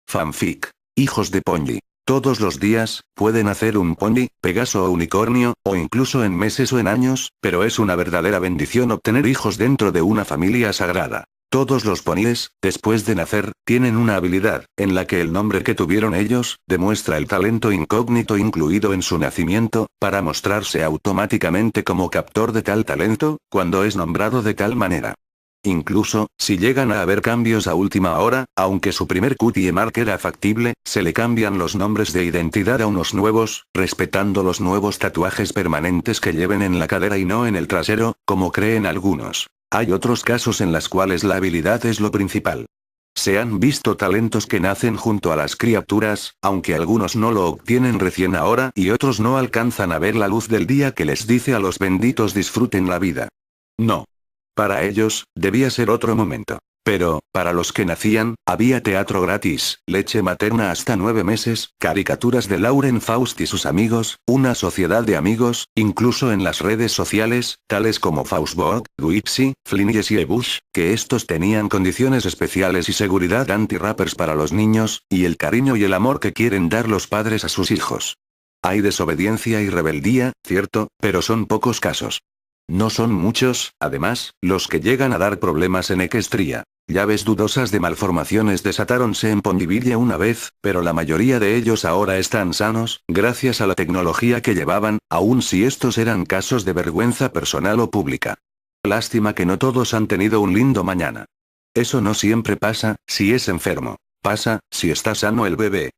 Fanfic. Hijos de Ponji. Todos los días, pueden hacer un Ponji, Pegaso o unicornio, o incluso en meses o en años, pero es una verdadera bendición obtener hijos dentro de una familia sagrada. Todos los poníes, después de nacer, tienen una habilidad, en la que el nombre que tuvieron ellos, demuestra el talento incógnito incluido en su nacimiento, para mostrarse automáticamente como captor de tal talento, cuando es nombrado de tal manera. Incluso, si llegan a haber cambios a última hora, aunque su primer cutie mark era factible, se le cambian los nombres de identidad a unos nuevos, respetando los nuevos tatuajes permanentes que lleven en la cadera y no en el trasero, como creen algunos. Hay otros casos en los cuales la habilidad es lo principal. Se han visto talentos que nacen junto a las criaturas, aunque algunos no lo obtienen recién ahora y otros no alcanzan a ver la luz del día que les dice a los benditos disfruten la vida. No. Para ellos, debía ser otro momento. Pero, para los que nacían, había teatro gratis, leche materna hasta 9 meses, caricaturas de Lauren Faust y sus amigos, una sociedad de amigos, incluso en las redes sociales, tales como Faustbog, Wipsy, Flinies y Ebush, que estos tenían condiciones especiales y seguridad anti-rappers para los niños, y el cariño y el amor que quieren dar los padres a sus hijos. Hay desobediencia y rebeldía, cierto, pero son pocos casos. No son muchos, además, los que llegan a dar problemas en Equestria. Llaves dudosas de malformaciones desatáronse en Pondivilla una vez, pero la mayoría de ellos ahora están sanos, gracias a la tecnología que llevaban, aun si estos eran casos de vergüenza personal o pública. Lástima que no todos han tenido un lindo mañana. Eso no siempre pasa, si es enfermo. Pasa, si está sano el bebé.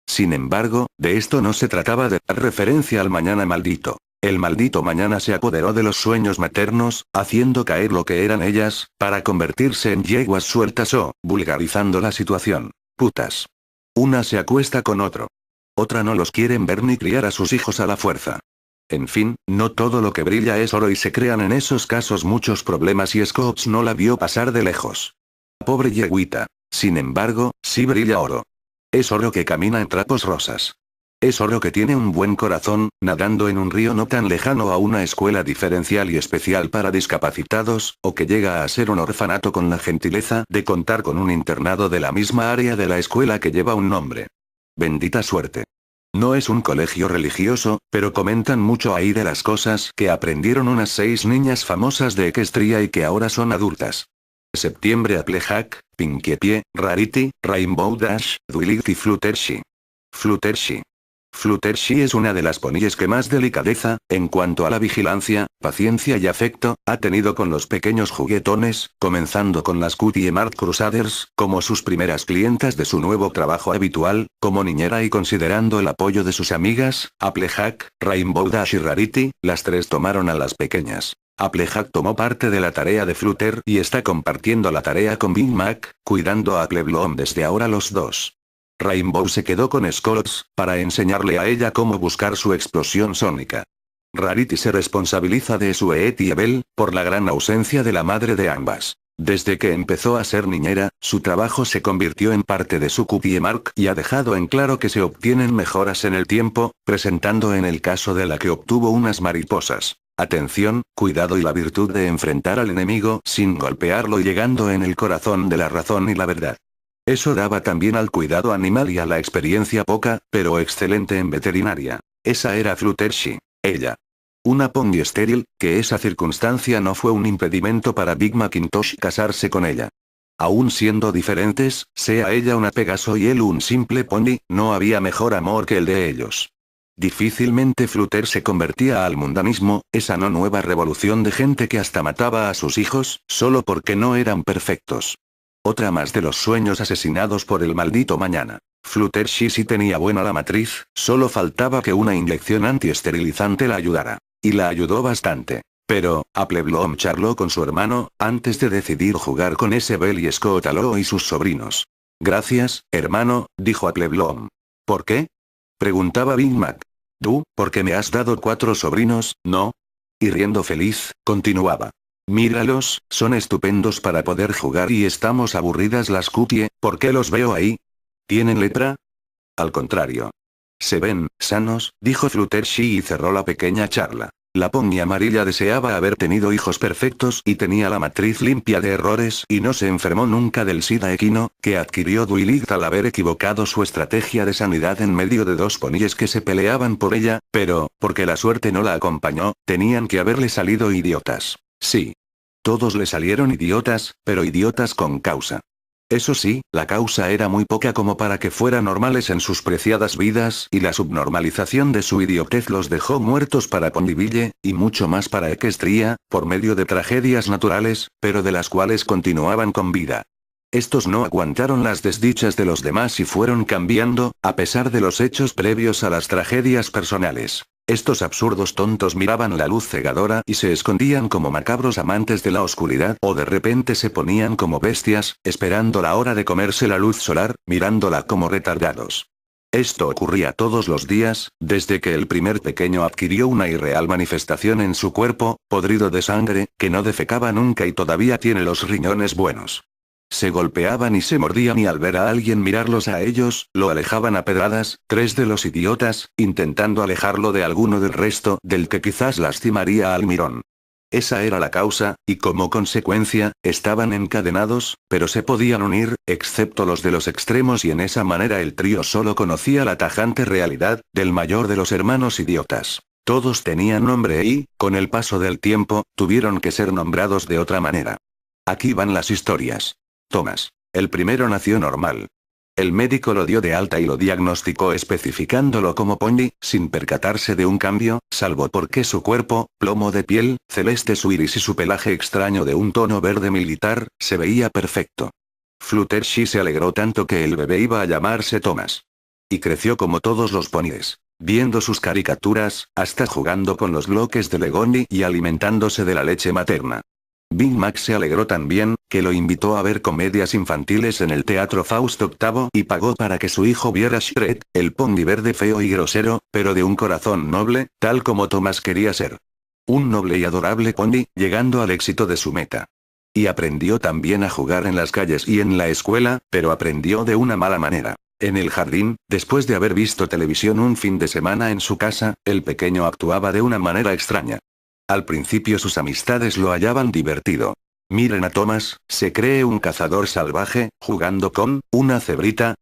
Sin embargo, de esto no se trataba de dar referencia al mañana maldito. El maldito mañana se apoderó de los sueños maternos, haciendo caer lo que eran ellas, para convertirse en yeguas sueltas o, vulgarizando la situación, putas. Una se acuesta con otro. Otra no los quieren ver ni criar a sus hijos a la fuerza. En fin, no todo lo que brilla es oro y se crean en esos casos muchos problemas y Scopes no la vio pasar de lejos. Pobre yeguita. Sin embargo, sí brilla oro. Es oro que camina en trapos rosas. Es oro que tiene un buen corazón, nadando en un río no tan lejano a una escuela diferencial y especial para discapacitados, o que llega a ser un orfanato con la gentileza de contar con un internado de la misma área de la escuela que lleva un nombre. Bendita suerte. No es un colegio religioso, pero comentan mucho ahí de las cosas que aprendieron unas 6 niñas famosas de Equestria y que ahora son adultas. Septiembre Applejack, Pinkie Pie, Rarity, Rainbow Dash, Duelith y Fluttershy. Fluttershy. Fluttershy es una de las ponies que más delicadeza, en cuanto a la vigilancia, paciencia y afecto, ha tenido con los pequeños juguetones, comenzando con las Cutie Mark Crusaders, como sus primeras clientas de su nuevo trabajo habitual, como niñera y considerando el apoyo de sus amigas, Applejack, Rainbow Dash y Rarity, las tres tomaron a las pequeñas. Applejack tomó parte de la tarea de Flutter y está compartiendo la tarea con Big Mac, cuidando a Appleblom desde ahora los dos. Rainbow se quedó con Scolops, para enseñarle a ella cómo buscar su explosión sónica. Rarity se responsabiliza de Sweet y Abel, por la gran ausencia de la madre de ambas. Desde que empezó a ser niñera, su trabajo se convirtió en parte de su Cutie Mark y ha dejado en claro que se obtienen mejoras en el tiempo, presentando en el caso de la que obtuvo unas mariposas. Atención, cuidado y la virtud de enfrentar al enemigo sin golpearlo y llegando en el corazón de la razón y la verdad. Eso daba también al cuidado animal y a la experiencia poca, pero excelente en veterinaria. Esa era Fluttershy, ella. Una pony estéril, que esa circunstancia no fue un impedimento para Big Macintosh casarse con ella. Aún siendo diferentes, sea ella una Pegaso y él un simple pony, no había mejor amor que el de ellos. Difícilmente Flutter se convertía al mundanismo, esa no nueva revolución de gente que hasta mataba a sus hijos, solo porque no eran perfectos. Otra más de los sueños asesinados por el maldito mañana. Fluttershy sí tenía buena la matriz, solo faltaba que una inyección antiesterilizante la ayudara. Y la ayudó bastante. Pero, Appleblom charló con su hermano, antes de decidir jugar con ese Bell y Scott Allo y sus sobrinos. Gracias, hermano, dijo Appleblom. ¿Por qué? Preguntaba Big Mac. ¿Tú, porque me has dado 4 sobrinos, no? Y riendo feliz, continuaba. Míralos, son estupendos para poder jugar y estamos aburridas las Cutie, ¿por qué los veo ahí? ¿Tienen lepra? Al contrario. Se ven sanos, dijo Fluttershy y cerró la pequeña charla. La pony amarilla deseaba haber tenido hijos perfectos y tenía la matriz limpia de errores y no se enfermó nunca del SIDA equino, que adquirió Dwight al haber equivocado su estrategia de sanidad en medio de dos ponies que se peleaban por ella, pero, porque la suerte no la acompañó, tenían que haberle salido idiotas. Sí. Todos le salieron idiotas, pero idiotas con causa. Eso sí, la causa era muy poca como para que fueran normales en sus preciadas vidas y la subnormalización de su idiotez los dejó muertos para Ponyville, y mucho más para Equestria, por medio de tragedias naturales, pero de las cuales continuaban con vida. Estos no aguantaron las desdichas de los demás y fueron cambiando, a pesar de los hechos previos a las tragedias personales. Estos absurdos tontos miraban la luz cegadora y se escondían como macabros amantes de la oscuridad o de repente se ponían como bestias, esperando la hora de comerse la luz solar, mirándola como retardados. Esto ocurría todos los días, desde que el primer pequeño adquirió una irreal manifestación en su cuerpo, podrido de sangre, que no defecaba nunca y todavía tiene los riñones buenos. Se golpeaban y se mordían y al ver a alguien mirarlos a ellos, lo alejaban a pedradas, tres de los idiotas, intentando alejarlo de alguno del resto, del que quizás lastimaría al mirón. Esa era la causa, y como consecuencia, estaban encadenados, pero se podían unir, excepto los de los extremos y en esa manera el trío solo conocía la tajante realidad, del mayor de los hermanos idiotas. Todos tenían nombre y, con el paso del tiempo, tuvieron que ser nombrados de otra manera. Aquí van las historias. Thomas. El primero nació normal. El médico lo dio de alta y lo diagnosticó especificándolo como pony, sin percatarse de un cambio, salvo porque su cuerpo, plomo de piel, celeste su iris y su pelaje extraño de un tono verde militar, se veía perfecto. Fluttershy se alegró tanto que el bebé iba a llamarse Thomas. Y creció como todos los ponies, viendo sus caricaturas, hasta jugando con los bloques de Legoni y alimentándose de la leche materna. Big Mac se alegró también, que lo invitó a ver comedias infantiles en el Teatro Fausto VIII y pagó para que su hijo viera Shred, el pony verde feo y grosero, pero de un corazón noble, tal como Thomas quería ser. Un noble y adorable pony, llegando al éxito de su meta. Y aprendió también a jugar en las calles y en la escuela, pero aprendió de una mala manera. En el jardín, después de haber visto televisión un fin de semana en su casa, el pequeño actuaba de una manera extraña. Al principio sus amistades lo hallaban divertido. Miren a Thomas, se cree un cazador salvaje, jugando con una cebrita,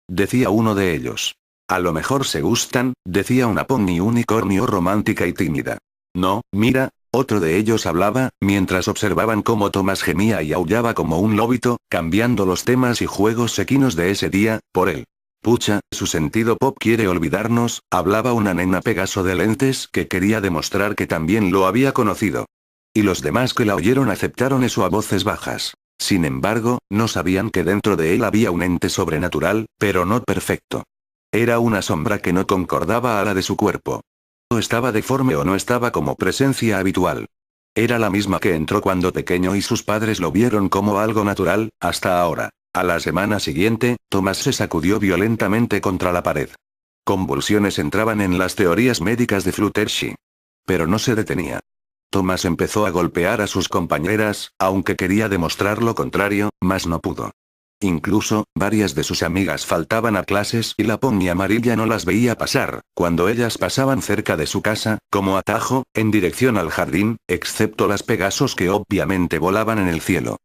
decía uno de ellos. A lo mejor se gustan, decía una pony unicornio romántica y tímida. No, mira, otro de ellos hablaba, mientras observaban cómo Thomas gemía y aullaba como un lobito, cambiando los temas y juegos equinos de ese día, por él. Pucha, su sentido pop quiere olvidarnos, hablaba una nena Pegaso de lentes que quería demostrar que también lo había conocido. Y los demás que la oyeron aceptaron eso a voces bajas. Sin embargo, no sabían que dentro de él había un ente sobrenatural, pero no perfecto. Era una sombra que no concordaba a la de su cuerpo. O estaba deforme o no estaba como presencia habitual. Era la misma que entró cuando pequeño y sus padres lo vieron como algo natural, hasta ahora. A la semana siguiente, Thomas se sacudió violentamente contra la pared. Convulsiones entraban en las teorías médicas de Fluttershy. Pero no se detenía. Thomas empezó a golpear a sus compañeras, aunque quería demostrar lo contrario, mas no pudo. Incluso, varias de sus amigas faltaban a clases y la pony amarilla no las veía pasar, cuando ellas pasaban cerca de su casa, como atajo, en dirección al jardín, excepto las Pegasos que obviamente volaban en el cielo.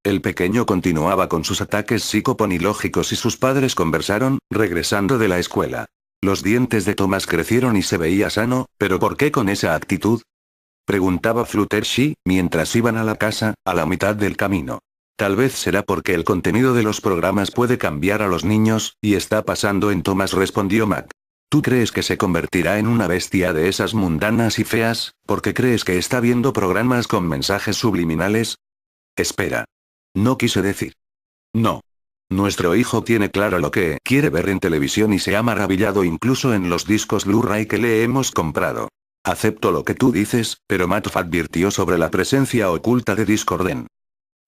El pequeño continuaba con sus ataques psicoponilógicos y sus padres conversaron, regresando de la escuela. Los dientes de Thomas crecieron y se veía sano, pero ¿por qué con esa actitud? Preguntaba Fluttershy, mientras iban a la casa, a la mitad del camino. Tal vez será porque el contenido de los programas puede cambiar a los niños, y está pasando en Thomas, respondió Mac. ¿Tú crees que se convertirá en una bestia de esas mundanas y feas, porque crees que está viendo programas con mensajes subliminales? Espera. No quise decir. No. Nuestro hijo tiene claro lo que quiere ver en televisión y se ha maravillado incluso en los discos Blu-ray que le hemos comprado. Acepto lo que tú dices, pero Matt advirtió sobre la presencia oculta de Discorden.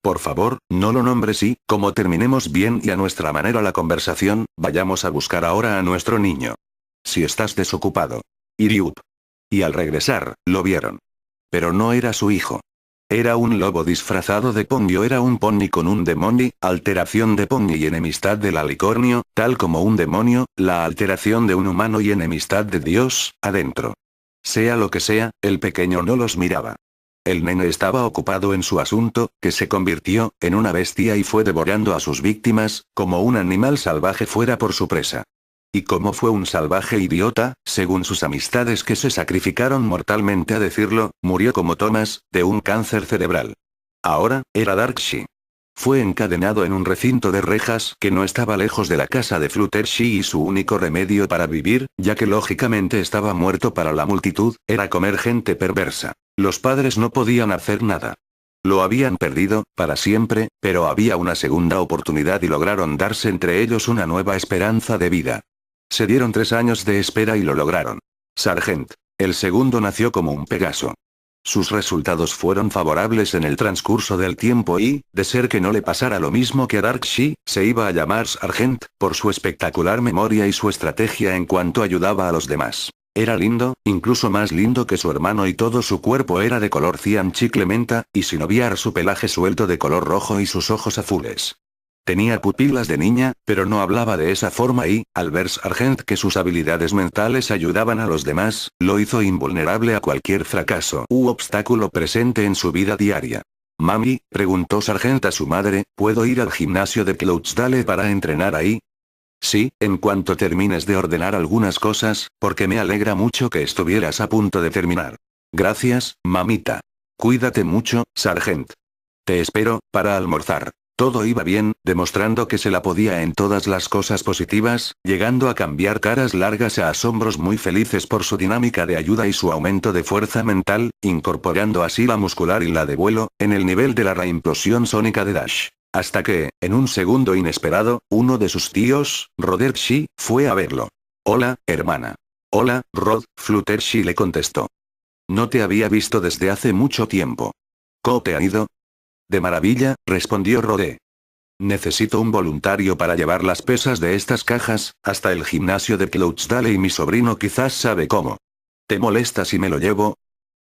Por favor, no lo nombres y, como terminemos bien y a nuestra manera la conversación, vayamos a buscar ahora a nuestro niño. Si estás desocupado. Iriup. Y al regresar, lo vieron. Pero no era su hijo. Era un lobo disfrazado de pony o era un pony con un demonio, alteración de pony y enemistad del alicornio, tal como un demonio, la alteración de un humano y enemistad de Dios, adentro. Sea lo que sea, el pequeño no los miraba. El nene estaba ocupado en su asunto, que se convirtió en una bestia y fue devorando a sus víctimas, como un animal salvaje fuera por su presa. Y como fue un salvaje idiota, según sus amistades que se sacrificaron mortalmente a decirlo, murió como Thomas, de un cáncer cerebral. Ahora, era Darkshi. Fue encadenado en un recinto de rejas que no estaba lejos de la casa de Fluttershy y su único remedio para vivir, ya que lógicamente estaba muerto para la multitud, era comer gente perversa. Los padres no podían hacer nada. Lo habían perdido, para siempre, pero había una segunda oportunidad y lograron darse entre ellos una nueva esperanza de vida. Se dieron 3 años de espera y lo lograron. Sargent. El segundo nació como un Pegaso. Sus resultados fueron favorables en el transcurso del tiempo y, de ser que no le pasara lo mismo que a Darkshi, se iba a llamar Sargent, por su espectacular memoria y su estrategia en cuanto ayudaba a los demás. Era lindo, incluso más lindo que su hermano y todo su cuerpo era de color cian chicle menta, y sin obviar su pelaje suelto de color rojo y sus ojos azules. Tenía pupilas de niña, pero no hablaba de esa forma y, al ver Sargent que sus habilidades mentales ayudaban a los demás, lo hizo invulnerable a cualquier fracaso u obstáculo presente en su vida diaria. «Mami», preguntó Sargent a su madre, «¿puedo ir al gimnasio de Cloudsdale para entrenar ahí?» «Sí, en cuanto termines de ordenar algunas cosas, porque me alegra mucho que estuvieras a punto de terminar». «Gracias, mamita. Cuídate mucho, Sargent. Te espero, para almorzar». Todo iba bien, demostrando que se la podía en todas las cosas positivas, llegando a cambiar caras largas a asombros muy felices por su dinámica de ayuda y su aumento de fuerza mental, incorporando así la muscular y la de vuelo, en el nivel de la reimplosión sónica de Dash. Hasta que, en un segundo inesperado, uno de sus tíos, Rodershi, fue a verlo. «Hola, hermana». «Hola, Rod», Fluttershy le contestó. «No te había visto desde hace mucho tiempo. ¿Cómo te ha ido?» «De maravilla», respondió Rode. «Necesito un voluntario para llevar las pesas de estas cajas, hasta el gimnasio de Cloudsdale y mi sobrino quizás sabe cómo. ¿Te molesta si me lo llevo?»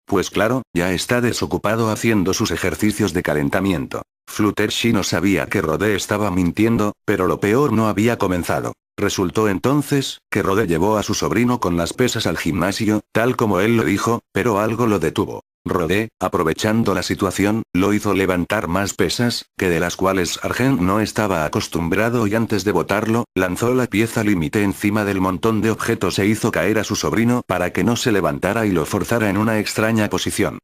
«Pues claro, ya está desocupado haciendo sus ejercicios de calentamiento». Fluttershy no sabía que Rode estaba mintiendo, pero lo peor no había comenzado. Resultó entonces, que Rode llevó a su sobrino con las pesas al gimnasio, tal como él lo dijo, pero algo lo detuvo. Rode, aprovechando la situación, lo hizo levantar más pesas, que de las cuales Sargent no estaba acostumbrado y antes de botarlo, lanzó la pieza límite encima del montón de objetos e hizo caer a su sobrino para que no se levantara y lo forzara en una extraña posición.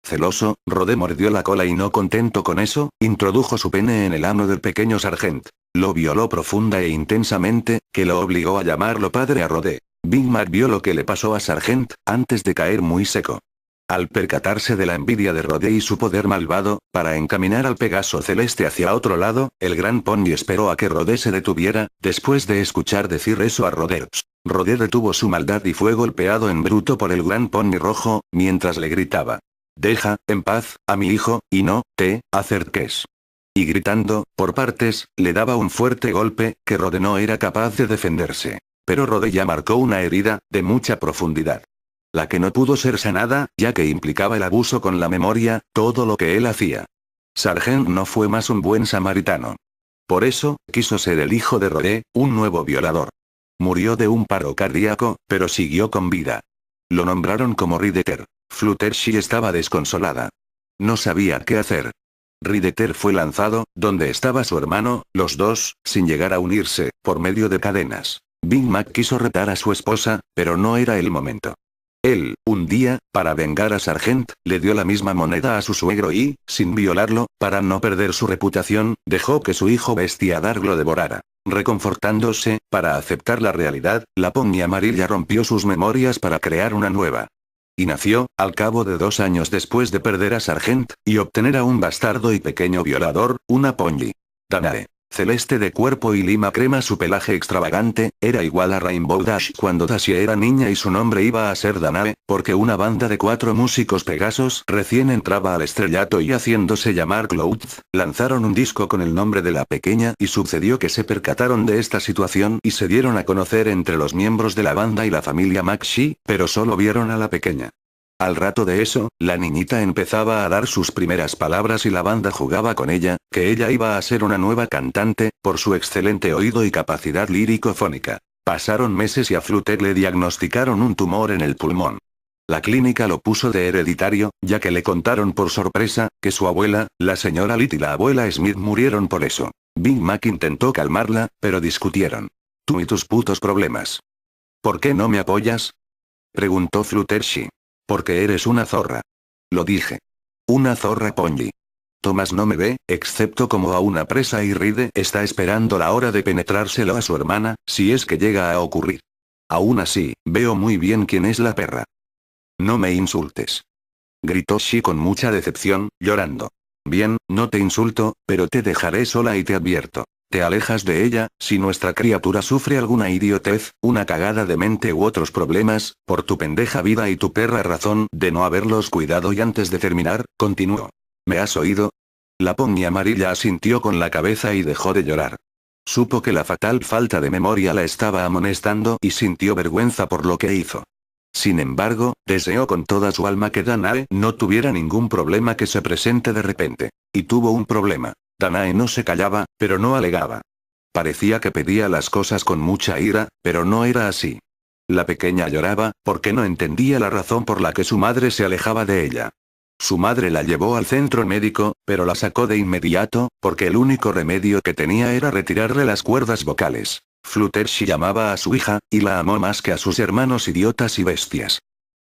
Celoso, Rode mordió la cola y no contento con eso, introdujo su pene en el ano del pequeño Sargent. Lo violó profunda e intensamente, que lo obligó a llamarlo padre a Rode. Big Mac vio lo que le pasó a Sargent, antes de caer muy seco. Al percatarse de la envidia de Rode y su poder malvado, para encaminar al Pegaso celeste hacia otro lado, el gran pony esperó a que Rode se detuviera, después de escuchar decir eso a Roders. Rode detuvo su maldad y fue golpeado en bruto por el gran pony rojo, mientras le gritaba: «Deja, en paz, a mi hijo, y no te acerques». Y gritando, por partes, le daba un fuerte golpe, que Rode no era capaz de defenderse. Pero Rode ya marcó una herida, de mucha profundidad. La que no pudo ser sanada, ya que implicaba el abuso con la memoria, todo lo que él hacía. Sargent no fue más un buen samaritano. Por eso, quiso ser el hijo de Rode, un nuevo violador. Murió de un paro cardíaco, pero siguió con vida. Lo nombraron como Rideter. Fluttershy estaba desconsolada. No sabía qué hacer. Rideter fue lanzado, donde estaba su hermano, los dos, sin llegar a unirse, por medio de cadenas. Big Mac quiso retar a su esposa, pero no era el momento. Él, un día, para vengar a Sargent, le dio la misma moneda a su suegro y, sin violarlo, para no perder su reputación, dejó que su hijo bestia Dark lo devorara. Reconfortándose, para aceptar la realidad, la pony amarilla rompió sus memorias para crear una nueva. Y nació, al cabo de 2 años después de perder a Sargent, y obtener a un bastardo y pequeño violador, una pony. Danae. Celeste de cuerpo y lima crema, su pelaje extravagante, era igual a Rainbow Dash cuando Dash era niña y su nombre iba a ser Danae, porque una banda de 4 músicos Pegasos recién entraba al estrellato y haciéndose llamar Clouds, lanzaron un disco con el nombre de la pequeña y sucedió que se percataron de esta situación y se dieron a conocer entre los miembros de la banda y la familia Maxi, pero solo vieron a la pequeña. Al rato de eso, la niñita empezaba a dar sus primeras palabras y la banda jugaba con ella, que ella iba a ser una nueva cantante, por su excelente oído y capacidad lírico-fónica. Pasaron meses y a Flutter le diagnosticaron un tumor en el pulmón. La clínica lo puso de hereditario, ya que le contaron por sorpresa, que su abuela, la señora Litt y la abuela Smith murieron por eso. Big Mac intentó calmarla, pero discutieron. Tú y tus putos problemas. ¿Por qué no me apoyas? Preguntó Fluttershy. Porque eres una zorra. Lo dije. Una zorra, Ponji. Thomas no me ve, excepto como a una presa y Ride está esperando la hora de penetrárselo a su hermana, si es que llega a ocurrir. Aún así, veo muy bien quién es la perra. No me insultes. Gritó Shi con mucha decepción, llorando. Bien, no te insulto, pero te dejaré sola y te advierto. Te alejas de ella, si nuestra criatura sufre alguna idiotez, una cagada de mente u otros problemas, por tu pendeja vida y tu perra razón de no haberlos cuidado. Y antes de terminar, continuó. ¿Me has oído? La pony amarilla asintió con la cabeza y dejó de llorar. Supo que la fatal falta de memoria la estaba amonestando y sintió vergüenza por lo que hizo. Sin embargo, deseó con toda su alma que Danae no tuviera ningún problema que se presente de repente. Y tuvo un problema. Danae no se callaba, pero no alegaba. Parecía que pedía las cosas con mucha ira, pero no era así. La pequeña lloraba, porque no entendía la razón por la que su madre se alejaba de ella. Su madre la llevó al centro médico, pero la sacó de inmediato, porque el único remedio que tenía era retirarle las cuerdas vocales. Fluttershy llamaba a su hija, y la amó más que a sus hermanos idiotas y bestias.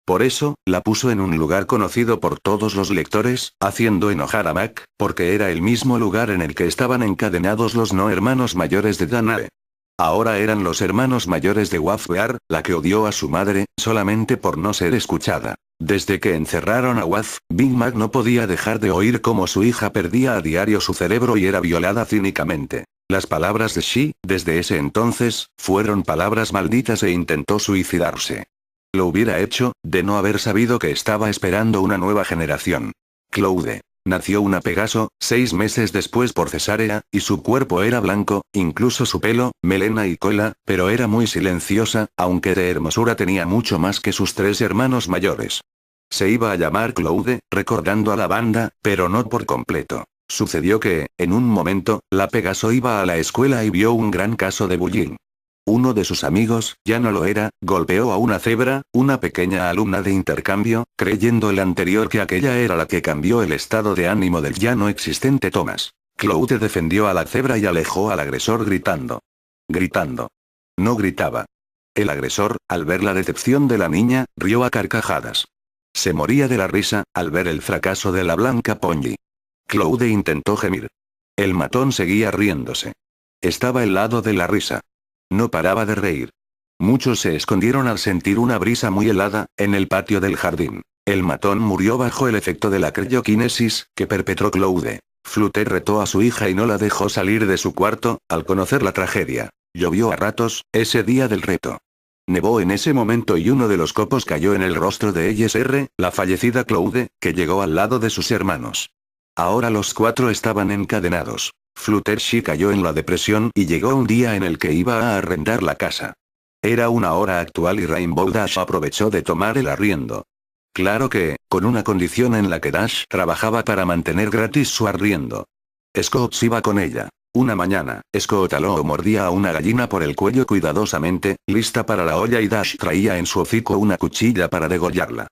Por eso, la puso en un lugar conocido por todos los lectores, haciendo enojar a Mac, porque era el mismo lugar en el que estaban encadenados los no hermanos mayores de Danae. Ahora eran los hermanos mayores de Wafbear, la que odió a su madre, solamente por no ser escuchada. Desde que encerraron a Waf, Big Mac no podía dejar de oír cómo su hija perdía a diario su cerebro y era violada cínicamente. Las palabras de Shi, desde ese entonces, fueron palabras malditas e intentó suicidarse. Lo hubiera hecho, de no haber sabido que estaba esperando una nueva generación. Claude. Nació una Pegaso, 6 meses después por cesárea, y su cuerpo era blanco, incluso su pelo, melena y cola, pero era muy silenciosa, aunque de hermosura tenía mucho más que sus 3 hermanos mayores. Se iba a llamar Claude, recordando a la banda, pero no por completo. Sucedió que, en un momento, la Pegaso iba a la escuela y vio un gran caso de bullying. Uno de sus amigos, ya no lo era, golpeó a una cebra, una pequeña alumna de intercambio, creyendo el anterior que aquella era la que cambió el estado de ánimo del ya no existente Thomas. Claude defendió a la cebra y alejó al agresor gritando. Gritando. No gritaba. El agresor, al ver la decepción de la niña, rió a carcajadas. Se moría de la risa, al ver el fracaso de la blanca Ponji. Claude intentó gemir. El matón seguía riéndose. Estaba helado de la risa. No paraba de reír. Muchos se escondieron al sentir una brisa muy helada, en el patio del jardín. El matón murió bajo el efecto de la crioquinesis, que perpetró Claude. Flutter retó a su hija y no la dejó salir de su cuarto, al conocer la tragedia. Llovió a ratos, ese día del reto. Nevó en ese momento y uno de los copos cayó en el rostro de Sr., la fallecida Claude, que llegó al lado de sus hermanos. Ahora los 4 estaban encadenados. Fluttershy cayó en la depresión y llegó un día en el que iba a arrendar la casa. Era una hora actual y Rainbow Dash aprovechó de tomar el arriendo. Claro que, con una condición en la que Dash trabajaba para mantener gratis su arriendo. Scott iba con ella. Una mañana, Scott aló o mordía a una gallina por el cuello cuidadosamente, lista para la olla y Dash traía en su hocico una cuchilla para degollarla.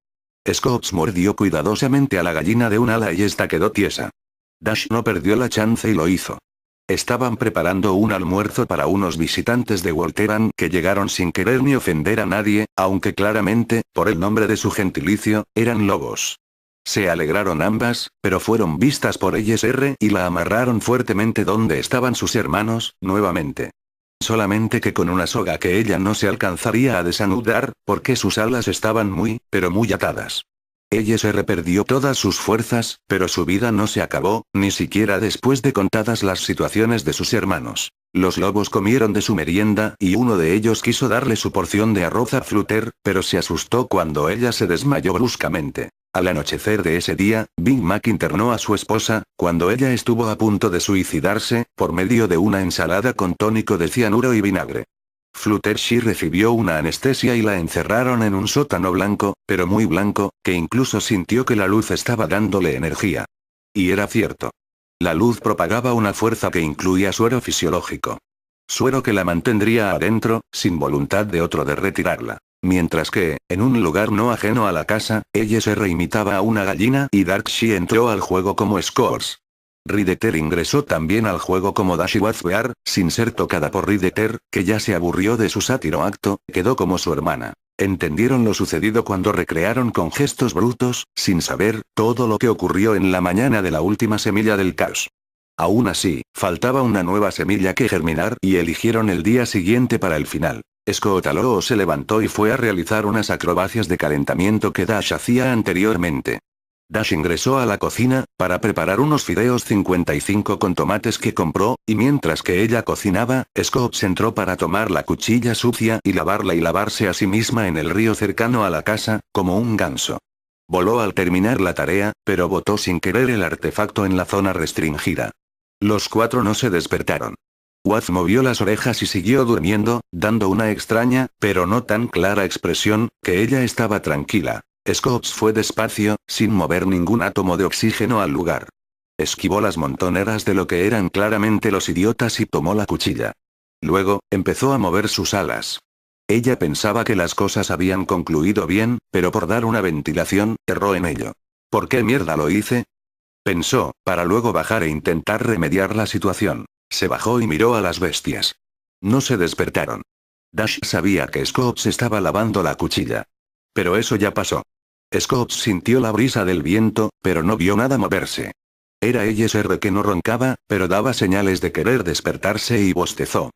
Scott mordió cuidadosamente a la gallina de un ala y esta quedó tiesa. Dash no perdió la chance y lo hizo. Estaban preparando un almuerzo para unos visitantes de Walteran que llegaron sin querer ni ofender a nadie, aunque claramente, por el nombre de su gentilicio, eran lobos. Se alegraron ambas, pero fueron vistas por Sr. y la amarraron fuertemente donde estaban sus hermanos, nuevamente. Solamente que con una soga que ella no se alcanzaría a desanudar, porque sus alas estaban muy, pero muy atadas. Sr. perdió todas sus fuerzas, pero su vida no se acabó, ni siquiera después de contadas las situaciones de sus hermanos. Los lobos comieron de su merienda y uno de ellos quiso darle su porción de arroz a Flutter, pero se asustó cuando ella se desmayó bruscamente. Al anochecer de ese día, Big Mac internó a su esposa, cuando ella estuvo a punto de suicidarse, por medio de una ensalada con tónico de cianuro y vinagre. Fluttershy recibió una anestesia y la encerraron en un sótano blanco, pero muy blanco, que incluso sintió que la luz estaba dándole energía. Y era cierto. La luz propagaba una fuerza que incluía suero fisiológico. Suero que la mantendría adentro, sin voluntad de otro de retirarla. Mientras que, en un lugar no ajeno a la casa, ella se reimitaba a una gallina y Darkshi entró al juego como Scores. Rideter ingresó también al juego como Dashi Wazbear, sin ser tocada por Rideter, que ya se aburrió de su sátiro acto, quedó como su hermana. Entendieron lo sucedido cuando recrearon con gestos brutos, sin saber, todo lo que ocurrió en la mañana de la última semilla del caos. Aún así, faltaba una nueva semilla que germinar y eligieron el día siguiente para el final. Skotaloo se levantó y fue a realizar unas acrobacias de calentamiento que Dash hacía anteriormente. Dash ingresó a la cocina, para preparar unos fideos 55 con tomates que compró, y mientras que ella cocinaba, Scoops entró para tomar la cuchilla sucia y lavarla y lavarse a sí misma en el río cercano a la casa, como un ganso. Voló al terminar la tarea, pero botó sin querer el artefacto en la zona restringida. Los cuatro no se despertaron. Waz movió las orejas y siguió durmiendo, dando una extraña, pero no tan clara expresión, que ella estaba tranquila. Scoops fue despacio, sin mover ningún átomo de oxígeno al lugar. Esquivó las montoneras de lo que eran claramente los idiotas y tomó la cuchilla. Luego, empezó a mover sus alas. Ella pensaba que las cosas habían concluido bien, pero por dar una ventilación, erró en ello. ¿Por qué mierda lo hice? Pensó, para luego bajar e intentar remediar la situación. Se bajó y miró a las bestias. No se despertaron. Dash sabía que Scoops estaba lavando la cuchilla. Pero eso ya pasó. Scoops sintió la brisa del viento, pero no vio nada moverse. Era ESR que no roncaba, pero daba señales de querer despertarse y bostezó.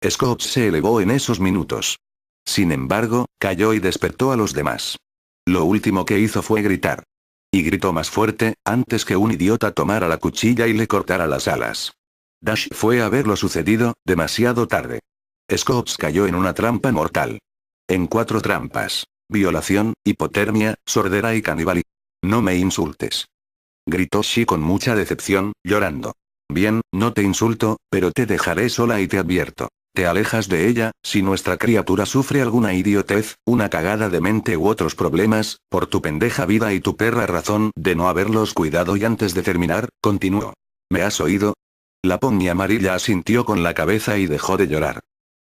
Scoops se elevó en esos minutos. Sin embargo, cayó y despertó a los demás. Lo último que hizo fue gritar. Y gritó más fuerte, antes que un idiota tomara la cuchilla y le cortara las alas. Dash fue a ver lo sucedido, demasiado tarde. Scoops cayó en una trampa mortal. En 4 trampas. Violación, hipotermia, sordera y canibalismo. No me insultes. Gritó Shi con mucha decepción, llorando. Bien, no te insulto, pero te dejaré sola y te advierto. Te alejas de ella, si nuestra criatura sufre alguna idiotez, una cagada de mente u otros problemas, por tu pendeja vida y tu perra razón de no haberlos cuidado. Y antes de terminar, continuó. ¿Me has oído? La pony amarilla asintió con la cabeza y dejó de llorar.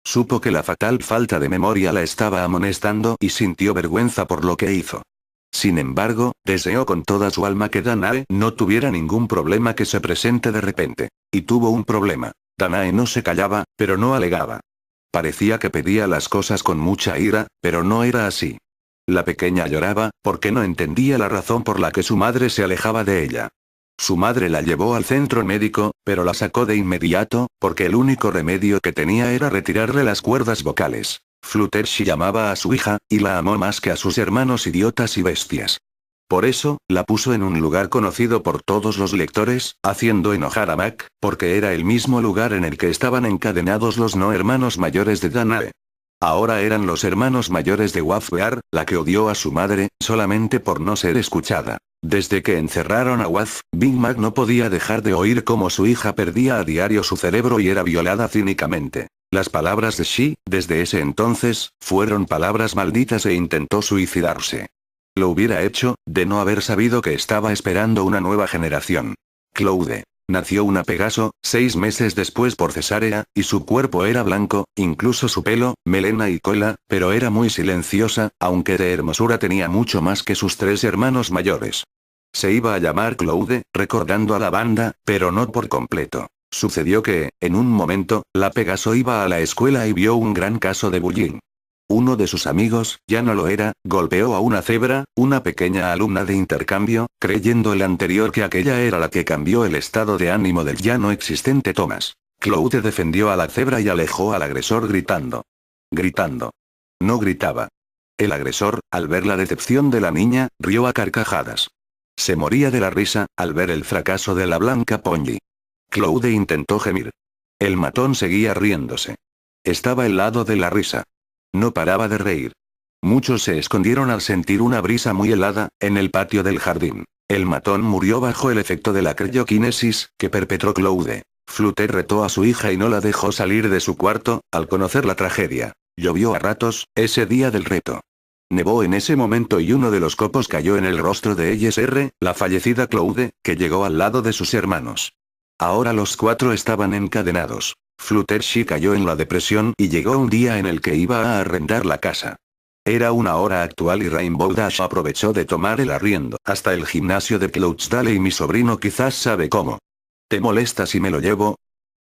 Supo que la fatal falta de memoria la estaba amonestando y sintió vergüenza por lo que hizo. Sin embargo, deseó con toda su alma que Danae no tuviera ningún problema que se presente de repente. Y tuvo un problema. Danae no se callaba, pero no alegaba. Parecía que pedía las cosas con mucha ira, pero no era así. La pequeña lloraba, porque no entendía la razón por la que su madre se alejaba de ella. Su madre la llevó al centro médico, pero la sacó de inmediato, porque el único remedio que tenía era retirarle las cuerdas vocales. Fluttershy llamaba a su hija, y la amó más que a sus hermanos idiotas y bestias. Por eso, la puso en un lugar conocido por todos los lectores, haciendo enojar a Mac, porque era el mismo lugar en el que estaban encadenados los no hermanos mayores de Danae. Ahora eran los hermanos mayores de Wazbear, la que odió a su madre, solamente por no ser escuchada. Desde que encerraron a Waz, Big Mac no podía dejar de oír cómo su hija perdía a diario su cerebro y era violada cínicamente. Las palabras de Shi, desde ese entonces, fueron palabras malditas e intentó suicidarse. Lo hubiera hecho, de no haber sabido que estaba esperando una nueva generación. Cloude. Nació una Pegaso, 6 meses después por cesárea, y su cuerpo era blanco, incluso su pelo, melena y cola, pero era muy silenciosa, aunque de hermosura tenía mucho más que sus 3 hermanos mayores. Se iba a llamar Cloude, recordando a la banda, pero no por completo. Sucedió que, en un momento, la Pegaso iba a la escuela y vio un gran caso de bullying. Uno de sus amigos, ya no lo era, golpeó a una cebra, una pequeña alumna de intercambio, creyendo el anterior que aquella era la que cambió el estado de ánimo del ya no existente Thomas. Cloude defendió a la cebra y alejó al agresor gritando. Gritando. No gritaba. El agresor, al ver la decepción de la niña, rió a carcajadas. Se moría de la risa, al ver el fracaso de la blanca Pony. Cloude intentó gemir. El matón seguía riéndose. Estaba helado de la risa. No paraba de reír. Muchos se escondieron al sentir una brisa muy helada, en el patio del jardín. El matón murió bajo el efecto de la crioquinesis, que perpetró Cloude. Flutter retó a su hija y no la dejó salir de su cuarto, al conocer la tragedia. Llovió a ratos, ese día del reto. Nevó en ese momento y uno de los copos cayó en el rostro de ESR, la fallecida Cloude, que llegó al lado de sus hermanos. Ahora los 4 estaban encadenados. Fluttershy cayó en la depresión y llegó un día en el que iba a arrendar la casa. Era una hora actual y Rainbow Dash aprovechó de tomar el arriendo hasta el gimnasio de Cloudsdale y mi sobrino quizás sabe cómo. ¿Te molesta si me lo llevo?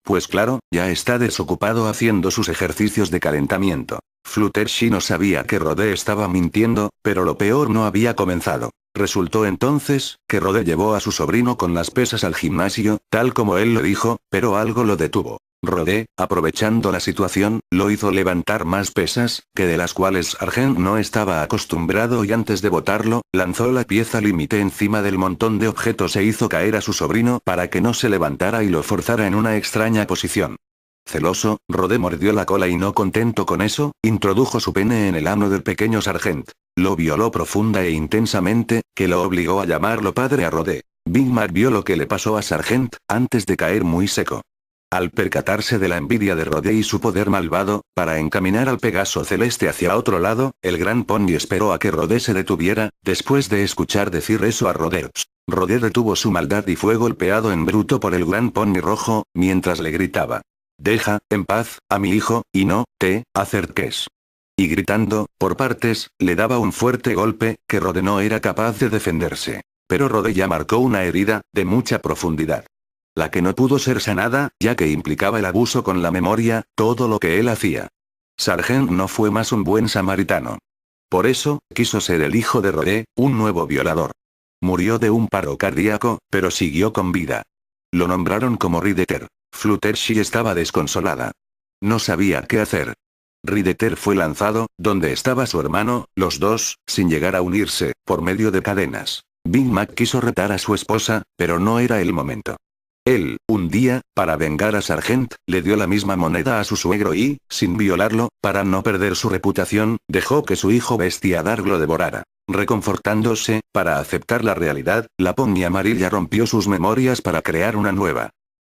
Pues claro, ya está desocupado haciendo sus ejercicios de calentamiento. Fluttershy no sabía que Rode estaba mintiendo, pero lo peor no había comenzado. Resultó entonces, que Rode llevó a su sobrino con las pesas al gimnasio, tal como él lo dijo, pero algo lo detuvo. Rode, aprovechando la situación, lo hizo levantar más pesas, que de las cuales Sargent no estaba acostumbrado y antes de botarlo, lanzó la pieza límite encima del montón de objetos e hizo caer a su sobrino para que no se levantara y lo forzara en una extraña posición. Celoso, Rode mordió la cola y no contento con eso, introdujo su pene en el ano del pequeño Sargent. Lo violó profunda e intensamente, que lo obligó a llamarlo padre a Rode. Big Mac vio lo que le pasó a Sargent, antes de caer muy seco. Al percatarse de la envidia de Rode y su poder malvado, para encaminar al Pegaso Celeste hacia otro lado, el Gran Pony esperó a que Rode se detuviera, después de escuchar decir eso a Rode. Rode detuvo su maldad y fue golpeado en bruto por el Gran Pony rojo, mientras le gritaba: «Deja, en paz, a mi hijo, y no te acerques». Y gritando, por partes, le daba un fuerte golpe, que Rode no era capaz de defenderse. Pero Rode ya marcó una herida, de mucha profundidad. La que no pudo ser sanada, ya que implicaba el abuso con la memoria, todo lo que él hacía. Sargent no fue más un buen samaritano. Por eso, quiso ser el hijo de Rode, un nuevo violador. Murió de un paro cardíaco, pero siguió con vida. Lo nombraron como Rideter. Fluttershy estaba desconsolada. No sabía qué hacer. Rideter fue lanzado, donde estaba su hermano, los dos, sin llegar a unirse, por medio de cadenas. Big Mac quiso retar a su esposa, pero no era el momento. Él, un día, para vengar a Sargent, le dio la misma moneda a su suegro y, sin violarlo, para no perder su reputación, dejó que su hijo bestia Dark lo devorara. Reconfortándose, para aceptar la realidad, la Pony amarilla rompió sus memorias para crear una nueva.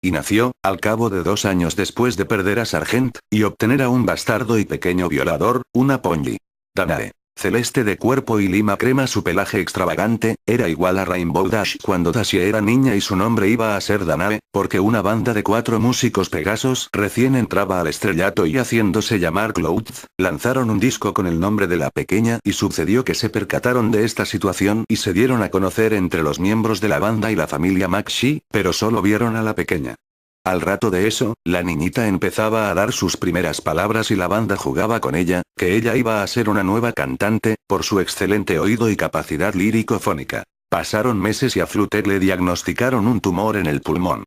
Y nació, al cabo de 2 años después de perder a Sargent, y obtener a un bastardo y pequeño violador, una Pony. Danae. Celeste de cuerpo y lima crema, su pelaje extravagante, era igual a Rainbow Dash cuando Dash era niña y su nombre iba a ser Danae, porque una banda de 4 músicos Pegasos recién entraba al estrellato y haciéndose llamar Clouds, lanzaron un disco con el nombre de la pequeña y sucedió que se percataron de esta situación y se dieron a conocer entre los miembros de la banda y la familia Maxi, pero solo vieron a la pequeña. Al rato de eso, la niñita empezaba a dar sus primeras palabras y la banda jugaba con ella, que ella iba a ser una nueva cantante, por su excelente oído y capacidad lírico-fónica. Pasaron meses y a Flutter le diagnosticaron un tumor en el pulmón.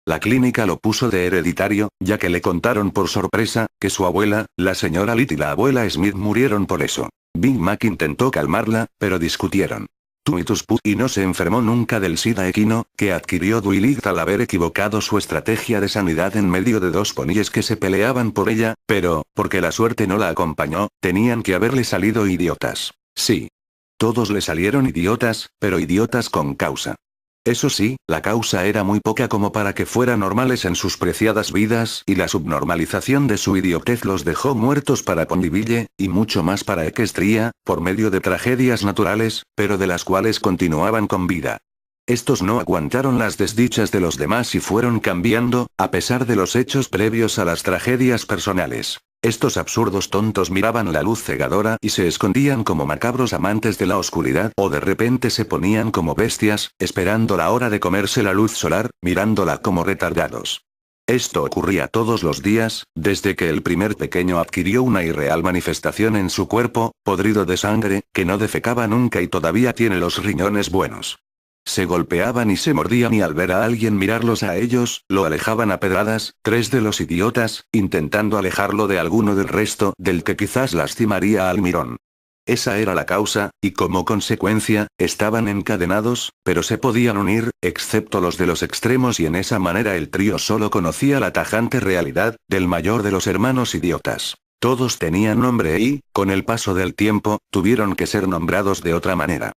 La clínica lo puso de hereditario, ya que le contaron por sorpresa, que su abuela, la señora Litt y la abuela Smith murieron por eso. Big Mac intentó calmarla, pero discutieron. Tú y tus y no se enfermó nunca del SIDA equino, que adquirió Dwight al haber equivocado su estrategia de sanidad en medio de 2 poníes que se peleaban por ella, pero, porque la suerte no la acompañó, tenían que haberle salido idiotas. Sí. Todos le salieron idiotas, pero idiotas con causa. Eso sí, la causa era muy poca como para que fueran normales en sus preciadas vidas y la subnormalización de su idiotez los dejó muertos para Ponyville, y mucho más para Equestria, por medio de tragedias naturales, pero de las cuales continuaban con vida. Estos no aguantaron las desdichas de los demás y fueron cambiando, a pesar de los hechos previos a las tragedias personales. Estos absurdos tontos miraban la luz cegadora y se escondían como macabros amantes de la oscuridad o de repente se ponían como bestias, esperando la hora de comerse la luz solar, mirándola como retardados. Esto ocurría todos los días, desde que el primer pequeño adquirió una irreal manifestación en su cuerpo, podrido de sangre, que no defecaba nunca y todavía tiene los riñones buenos. Se golpeaban y se mordían y al ver a alguien mirarlos a ellos, lo alejaban a pedradas, 3 de los idiotas, intentando alejarlo de alguno del resto, del que quizás lastimaría al mirón. Esa era la causa, y como consecuencia, estaban encadenados, pero se podían unir, excepto los de los extremos y en esa manera el trío solo conocía la tajante realidad, del mayor de los hermanos idiotas. Todos tenían nombre y, con el paso del tiempo, tuvieron que ser nombrados de otra manera.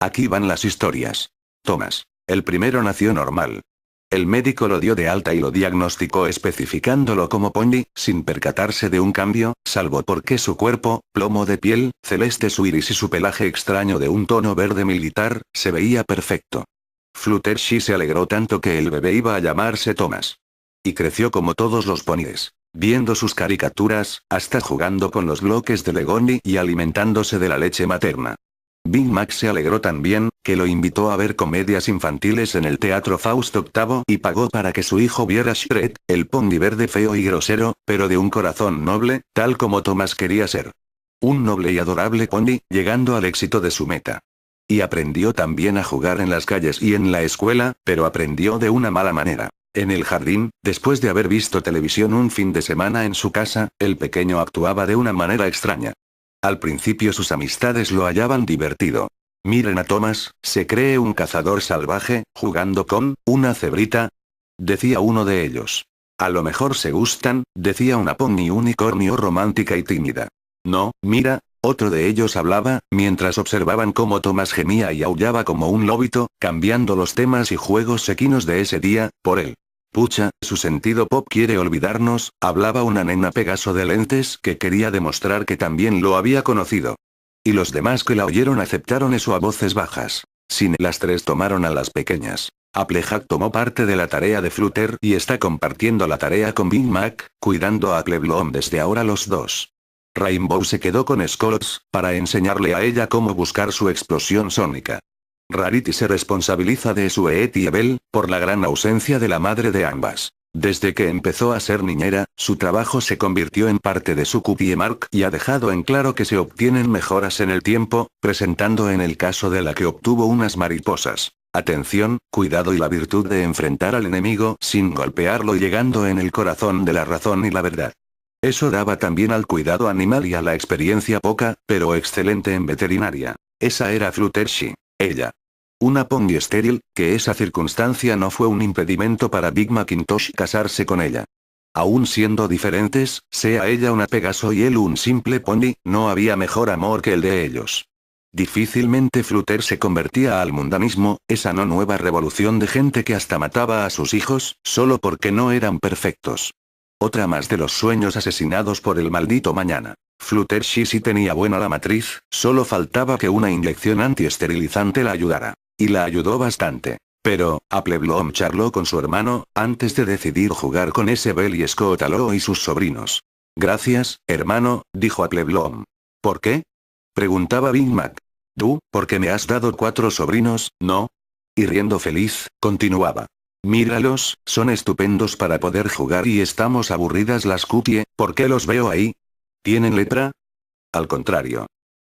Aquí van las historias. Thomas. El primero nació normal. El médico lo dio de alta y lo diagnosticó especificándolo como Pony, sin percatarse de un cambio, salvo porque su cuerpo, plomo de piel, celeste su iris y su pelaje extraño de un tono verde militar, se veía perfecto. Fluttershy se alegró tanto que el bebé iba a llamarse Thomas. Y creció como todos los ponies. viendo sus caricaturas, hasta jugando con los bloques de Legoni y alimentándose de la leche materna. Big Mac se alegró también, que lo invitó a ver comedias infantiles en el Teatro Faust VIII y pagó para que su hijo viera Shrek, el pony verde feo y grosero, pero de un corazón noble, tal como Thomas quería ser. Un noble y adorable pony, llegando al éxito de su meta. Y aprendió también a jugar en las calles y en la escuela, pero aprendió de una mala manera. En el jardín, después de haber visto televisión un fin de semana en su casa, el pequeño actuaba de una manera extraña. Al principio sus amistades lo hallaban divertido. Miren a Thomas, se cree un cazador salvaje, jugando con una cebrita, decía uno de ellos. A lo mejor se gustan, decía una pony unicornio romántica y tímida. No, mira, otro de ellos hablaba, mientras observaban cómo Thomas gemía y aullaba como un lobito, cambiando los temas y juegos equinos de ese día, por él. Pucha, su sentido pop quiere olvidarnos, hablaba una nena Pegaso de lentes que quería demostrar que también lo había conocido. Y los demás que la oyeron aceptaron eso a voces bajas. Sin las tres tomaron a las pequeñas. Applejack tomó parte de la tarea de Flutter y está compartiendo la tarea con Big Mac, cuidando a Cleblom desde ahora los dos. Rainbow se quedó con Scolots, para enseñarle a ella cómo buscar su explosión sónica. Rarity se responsabiliza de Sweet y Abel, por la gran ausencia de la madre de ambas. Desde que empezó a ser niñera, su trabajo se convirtió en parte de su cookie mark y ha dejado en claro que se obtienen mejoras en el tiempo, presentando en el caso de la que obtuvo unas mariposas. Atención, cuidado y la virtud de enfrentar al enemigo sin golpearlo, llegando en el corazón de la razón y la verdad. Eso daba también al cuidado animal y a la experiencia poca, pero excelente en veterinaria. Esa era Fluttershy, ella. Una pony estéril, que esa circunstancia no fue un impedimento para Big Macintosh casarse con ella. Aún siendo diferentes, sea ella una Pegaso y él un simple pony, no había mejor amor que el de ellos. Difícilmente Flutter se convertía al mundanismo, esa no nueva revolución de gente que hasta mataba a sus hijos, solo porque no eran perfectos. Otra más de los sueños asesinados por el maldito mañana. Fluttershy sí tenía buena la matriz, solo faltaba que una inyección antiesterilizante la ayudara. Y la ayudó bastante. Pero, Appleblom charló con su hermano, antes de decidir jugar con ese Bell y Scott Allo y sus sobrinos. Gracias, hermano, dijo Appleblom. ¿Por qué? Preguntaba Big Mac. ¿Tú, porque me has dado 4 sobrinos, no? Y riendo feliz, continuaba. Míralos, son estupendos para poder jugar y estamos aburridas las cookie, ¿por qué los veo ahí? ¿Tienen letra? Al contrario.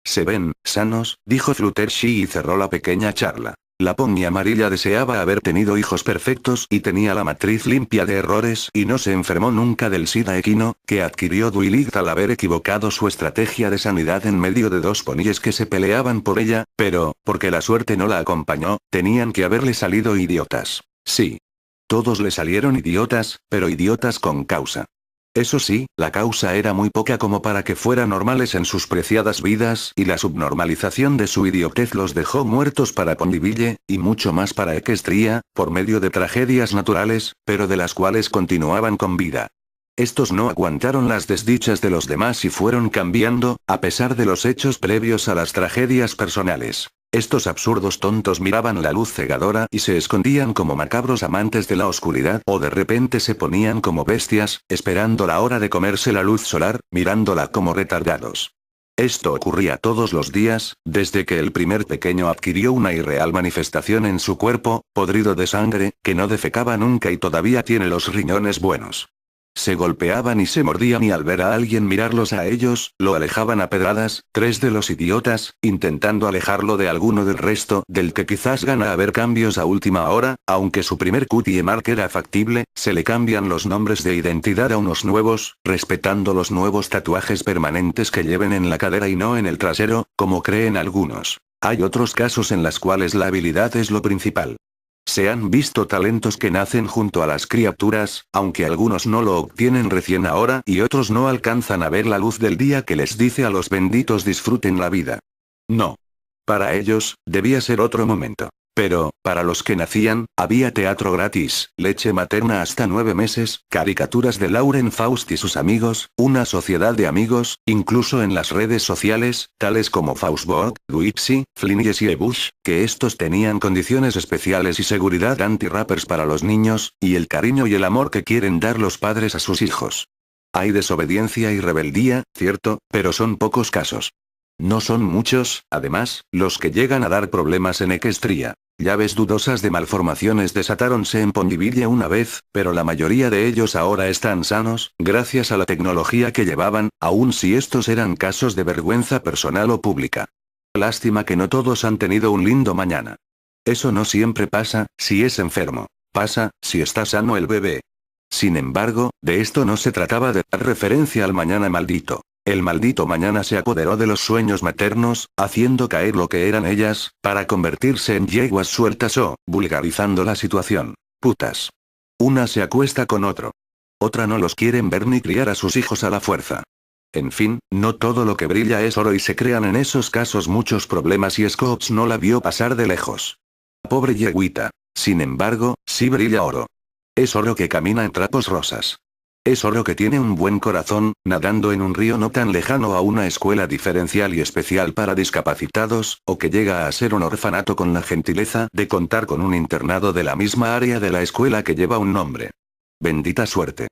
Se ven sanos, dijo Fluttershy y cerró la pequeña charla. La pony amarilla deseaba haber tenido hijos perfectos y tenía la matriz limpia de errores y no se enfermó nunca del sida equino, que adquirió Dwight al haber equivocado su estrategia de sanidad en medio de 2 ponies que se peleaban por ella, pero, porque la suerte no la acompañó, tenían que haberle salido idiotas. Sí. Todos le salieron idiotas, pero idiotas con causa. Eso sí, la causa era muy poca como para que fueran normales en sus preciadas vidas y la subnormalización de su idiotez los dejó muertos para Ponyville, y mucho más para Equestria, por medio de tragedias naturales, pero de las cuales continuaban con vida. Estos no aguantaron las desdichas de los demás y fueron cambiando, a pesar de los hechos previos a las tragedias personales. Estos absurdos tontos miraban la luz cegadora y se escondían como macabros amantes de la oscuridad o de repente se ponían como bestias, esperando la hora de comerse la luz solar, mirándola como retardados. Esto ocurría todos los días, desde que el primer pequeño adquirió una irreal manifestación en su cuerpo, podrido de sangre, que no defecaba nunca y todavía tiene los riñones buenos. Se golpeaban y se mordían y al ver a alguien mirarlos a ellos, lo alejaban a pedradas, 3 de los idiotas, intentando alejarlo de alguno del resto, del que quizás gana haber cambios a última hora, aunque su primer cutie mark era factible, se le cambian los nombres de identidad a unos nuevos, respetando los nuevos tatuajes permanentes que lleven en la cadera y no en el trasero, como creen algunos. Hay otros casos en los cuales la habilidad es lo principal. Se han visto talentos que nacen junto a las criaturas, aunque algunos no lo obtienen recién ahora y otros no alcanzan a ver la luz del día que les dice a los benditos disfruten la vida. No. Para ellos, debía ser otro momento. Pero, para los que nacían, había teatro gratis, leche materna hasta 9 meses, caricaturas de Lauren Faust y sus amigos, una sociedad de amigos, incluso en las redes sociales, tales como Faustbog, Dwipsy, Flinies y Ebush, que estos tenían condiciones especiales y seguridad anti-rappers para los niños, y el cariño y el amor que quieren dar los padres a sus hijos. Hay desobediencia y rebeldía, cierto, pero son pocos casos. No son muchos, además, los que llegan a dar problemas en Equestria. Llaves dudosas de malformaciones desatáronse en Ponyville una vez, pero la mayoría de ellos ahora están sanos, gracias a la tecnología que llevaban, aun si estos eran casos de vergüenza personal o pública. Lástima que no todos han tenido un lindo mañana. Eso no siempre pasa, si es enfermo. Pasa, si está sano el bebé. Sin embargo, de esto no se trataba de dar referencia al mañana maldito. El maldito mañana se apoderó de los sueños maternos, haciendo caer lo que eran ellas, para convertirse en yeguas sueltas o, vulgarizando la situación, putas. Una se acuesta con otro. Otra no los quieren ver ni criar a sus hijos a la fuerza. En fin, no todo lo que brilla es oro y se crean en esos casos muchos problemas y Scopes no la vio pasar de lejos. Pobre yeguita. Sin embargo, sí brilla oro. Es oro que camina en trapos rosas. Es oro que tiene un buen corazón, nadando en un río no tan lejano a una escuela diferencial y especial para discapacitados, o que llega a ser un orfanato con la gentileza de contar con un internado de la misma área de la escuela que lleva un nombre. Bendita suerte.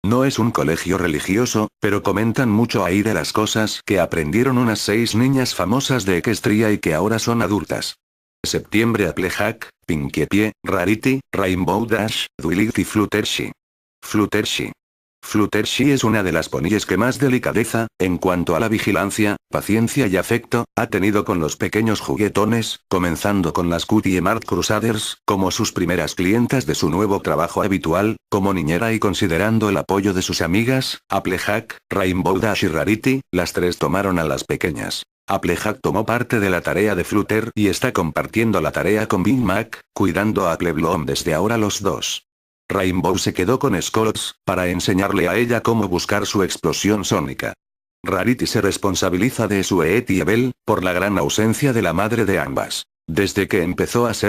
No es un colegio religioso, pero comentan mucho ahí de las cosas que aprendieron unas 6 niñas famosas de Equestria y que ahora son adultas. Septiembre Applejack, Pinkie Pie, Rarity, Rainbow Dash, Duelith y Fluttershy. Fluttershy. Fluttershy es una de las ponies que más delicadeza, en cuanto a la vigilancia, paciencia y afecto, ha tenido con los pequeños juguetones, comenzando con las Cutie Mark Crusaders, como sus primeras clientas de su nuevo trabajo habitual, como niñera y considerando el apoyo de sus amigas, Applejack, Rainbow Dash y Rarity, las tres tomaron a las pequeñas. Applejack tomó parte de la tarea de Flutter y está compartiendo la tarea con Big Mac, cuidando a Appleblom desde ahora los dos. Rainbow se quedó con Scopes, para enseñarle a ella cómo buscar su explosión sónica. Rarity se responsabiliza de Sweet y Belle, por la gran ausencia de la madre de ambas. Desde que empezó a ser